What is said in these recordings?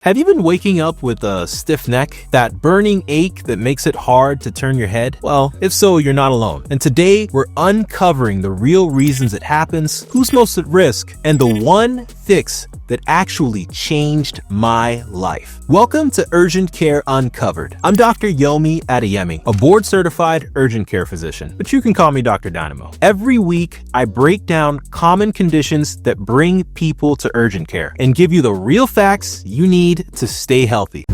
Have you been waking up with a stiff neck? That burning ache that makes it hard to turn your head? Well, if so, you're not alone. And today, we're uncovering the real reasons it happens, who's most at risk, and the one fix that actually changed my life. Welcome to Urgent Care Uncovered. I'm Dr. Yomi Adeyemi, a board-certified urgent care physician, but you can call me Dr. Dynamo. Every week, I break down common conditions that bring people to urgent care and give you the real facts you need to stay healthy.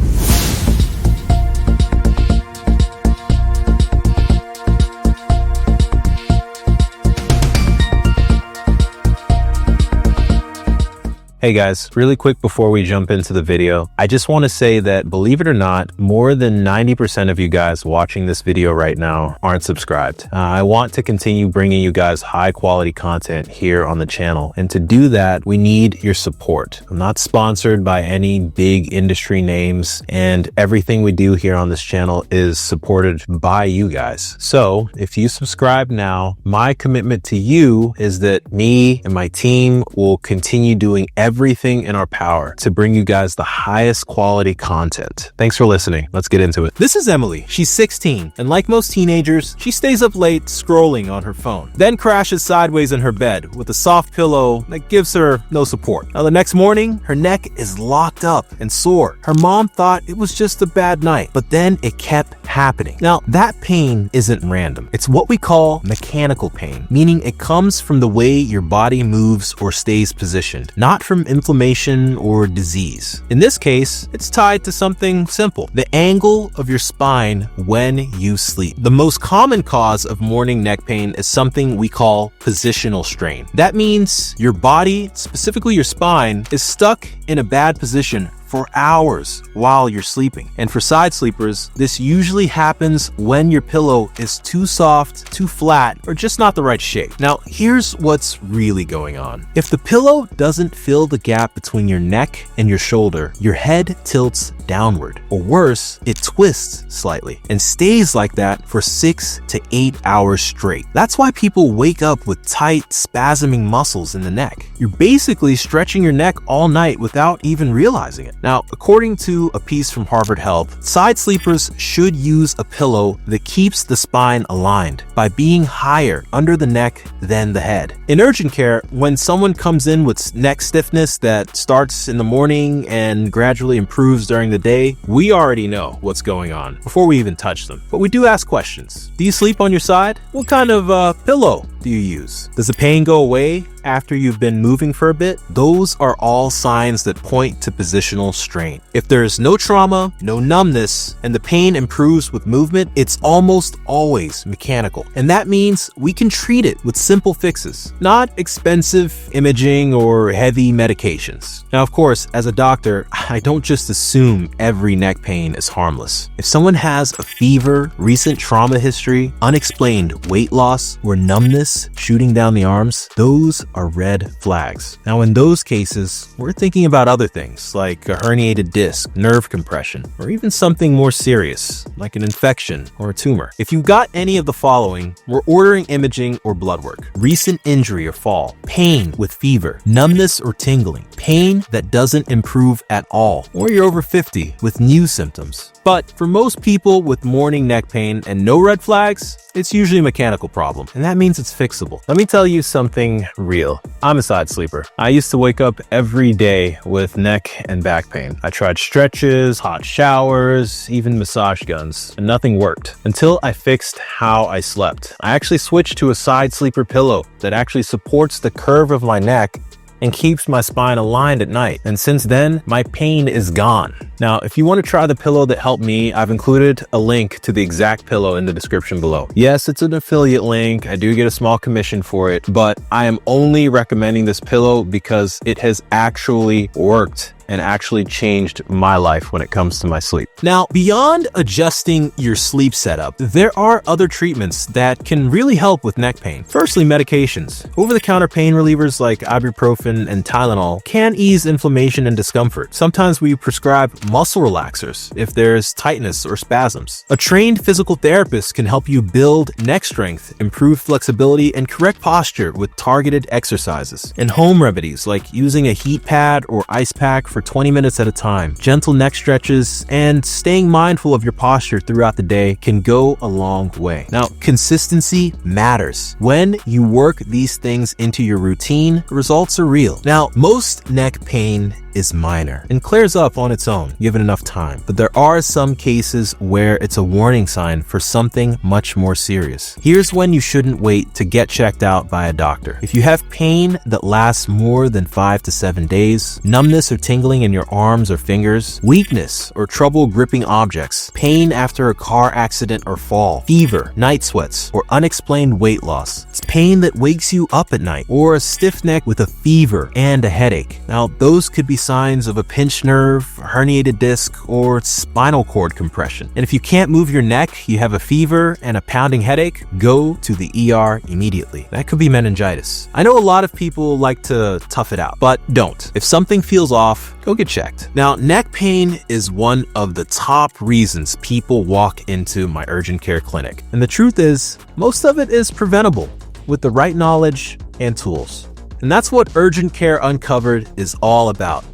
Hey guys, really quick before we jump into the video, I just want to say that, believe it or not, more than 90% of you guys watching this video right now aren't subscribed. I want to continue bringing you guys high quality content here on the channel. And to do that, we need your support. I'm not sponsored by any big industry names, and everything we do here on this channel is supported by you guys. So if you subscribe now, my commitment to you is that me and my team will continue doing everything in our power to bring you guys the highest quality content. Thanks for listening. Let's get into it. This is Emily. She's 16, and like most teenagers, she stays up late scrolling on her phone, then crashes sideways in her bed with a soft pillow that gives her no support. Now, the next morning, her neck is locked up and sore. Her mom thought it was just a bad night, but then it kept happening. Now, that pain isn't random. It's what we call mechanical pain, meaning it comes from the way your body moves or stays positioned, not from inflammation or disease. In this case, it's tied to something simple: the angle of your spine when you sleep. The most common cause of morning neck pain is something we call positional strain. That means your body, specifically your spine, is stuck in a bad position for hours while you're sleeping. And for side sleepers, this usually happens when your pillow is too soft, too flat, or just not the right shape. Now, here's what's really going on. If the pillow doesn't fill the gap between your neck and your shoulder, your head tilts downward, or worse, it twists slightly and stays like that for 6 to 8 hours straight. That's why people wake up with tight, spasming muscles in the neck. You're basically stretching your neck all night without even realizing it. Now, according to a piece from Harvard Health, side sleepers should use a pillow that keeps the spine aligned by being higher under the neck than the head. In urgent care, when someone comes in with neck stiffness that starts in the morning and gradually improves during the day, we already know what's going on before we even touch them. But we do ask questions. Do you sleep on your side? What kind of pillow do you use? Does the pain go away after you've been moving for a bit? Those are all signs that point to positional strain. If there's no trauma, no numbness, and the pain improves with movement, it's almost always mechanical. And that means we can treat it with simple fixes, not expensive imaging or heavy medications. Now, of course, as a doctor, I don't just assume every neck pain is harmless. If someone has a fever, recent trauma history, unexplained weight loss, or numbness shooting down the arms, those are red flags. Now, in those cases, we're thinking about other things like a herniated disc, nerve compression, or even something more serious like an infection or a tumor. If you've got any of the following, we're ordering imaging or blood work: recent injury or fall, pain with fever, numbness or tingling, pain that doesn't improve at all, or you're over 50 with new symptoms. But for most people with morning neck pain and no red flags, it's usually a mechanical problem, and that means it's fixable. Let me tell you something real. I'm a side sleeper. I used to wake up every day with neck and back pain. I tried stretches, hot showers, even massage guns, and nothing worked until I fixed how I slept. I actually switched to a side sleeper pillow that actually supports the curve of my neck and keeps my spine aligned at night. And since then, my pain is gone. Now, if you want to try the pillow that helped me, I've included a link to the exact pillow in the description below. Yes, it's an affiliate link. I do get a small commission for it, but I am only recommending this pillow because it has actually worked and actually changed my life when it comes to my sleep. Now, beyond adjusting your sleep setup, there are other treatments that can really help with neck pain. Firstly, medications. Over-the-counter pain relievers like ibuprofen and Tylenol can ease inflammation and discomfort. Sometimes we prescribe muscle relaxers if there's tightness or spasms. A trained physical therapist can help you build neck strength, improve flexibility, and correct posture with targeted exercises. And home remedies like using a heat pad or ice pack for 20 minutes at a time. Gentle neck stretches and staying mindful of your posture throughout the day can go a long way. Now, consistency matters. When you work these things into your routine, the results are real. Now, most neck pain is minor and clears up on its own, given enough time. But there are some cases where it's a warning sign for something much more serious. Here's when you shouldn't wait to get checked out by a doctor. If you have pain that lasts more than 5 to 7 days, numbness or tingling in your arms or fingers, weakness or trouble gripping objects, pain after a car accident or fall, fever, night sweats, or unexplained weight loss, it's pain that wakes you up at night, or a stiff neck with a fever and a headache. Now, those could be signs of a pinched nerve, herniated disc, or spinal cord compression. And if you can't move your neck, you have a fever and a pounding headache, go to the ER immediately. That could be meningitis. I know a lot of people like to tough it out, but don't. If something feels off, go get checked. Now, neck pain is one of the top reasons people walk into my urgent care clinic. And the truth is, most of it is preventable with the right knowledge and tools. And that's what Urgent Care Uncovered is all about.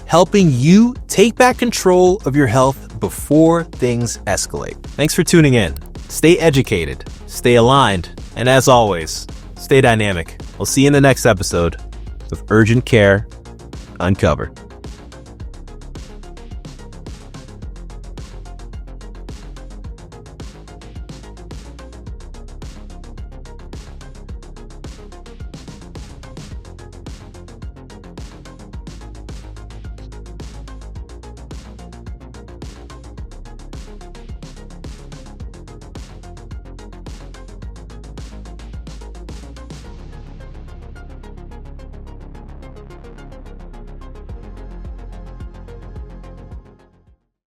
Helping you take back control of your health before things escalate. Thanks for tuning in. Stay educated, stay aligned, and as always, stay dynamic. We'll see you in the next episode of Urgent Care Uncovered.